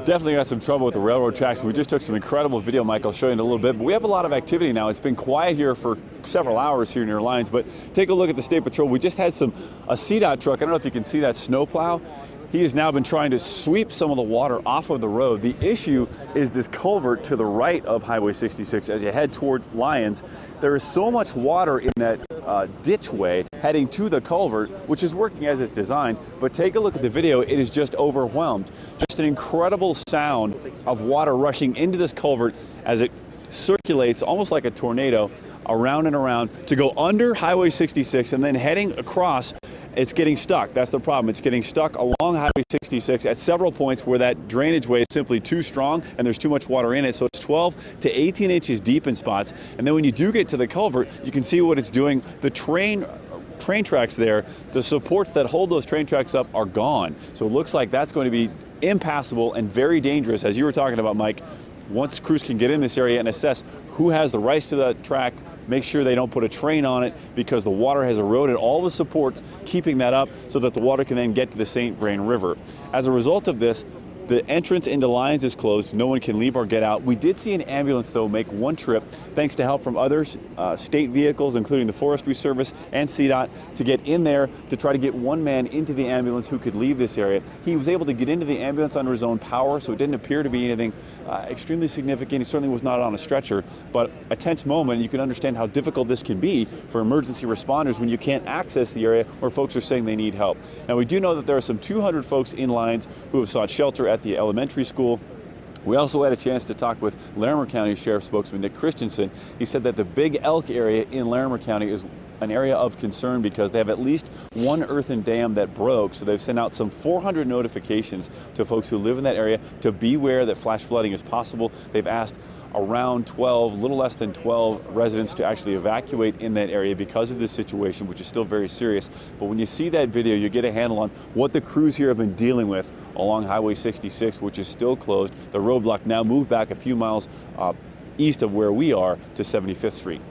Definitely got some trouble with the railroad tracks. We just took some incredible video, Mike. I'll show you in a little bit. But we have a lot of activity now. It's been quiet here for several hours here near Lyons. But take a look at the State Patrol. We just had a CDOT truck. I don't know if you can see that snowplow. He has now been trying to sweep some of the water off of the road. The issue is this culvert to the right of Highway 66 as you head towards Lyons. There is so much water in that ditchway heading to the culvert, which is working as it's designed. But take a look at the video. It is just overwhelmed. Just an incredible sound of water rushing into this culvert as it circulates almost like a tornado around and around to go under Highway 66 and then heading across. It's getting stuck. That's the problem. It's getting stuck along Highway 66 at several points where that drainage way is simply too strong and there's too much water in it. So it's 12 to 18 inches deep in spots. And then when you do get to the culvert, you can see what it's doing. The train tracks there, the supports that hold those train tracks up are gone. So it looks like that's going to be impassable and very dangerous, as you were talking about, Mike. Once crews can get in this area and assess who has the rights to the track, make sure they don't put a train on it because the water has eroded all the supports, keeping that up so that the water can then get to the St. Vrain River. As a result of this, the entrance into Lyons is closed. No one can leave or get out. We did see an ambulance, though, make one trip, thanks to help from others, state vehicles, including the Forestry Service and CDOT, to get in there to try to get one man into the ambulance who could leave this area. He was able to get into the ambulance under his own power, so it didn't appear to be anything extremely significant. He certainly was not on a stretcher, but a tense moment. You can understand how difficult this can be for emergency responders when you can't access the area where folks are saying they need help. Now, we do know that there are some 200 folks in Lyons who have sought shelter at the elementary school. We also had a chance to talk with Larimer County Sheriff spokesman Nick Christensen. He said that the Big Elk area in Larimer County is an area of concern because they have at least one earthen dam that broke. So they've sent out some 400 notifications to folks who live in that area to beware that flash flooding is possible. They've asked around 12, little less than 12 residents to actually evacuate in that area because of this situation, which is still very serious. But when you see that video, you get a handle on what the crews here have been dealing with along Highway 66, which is still closed. The roadblock now moved back a few miles east of where we are to 75th Street.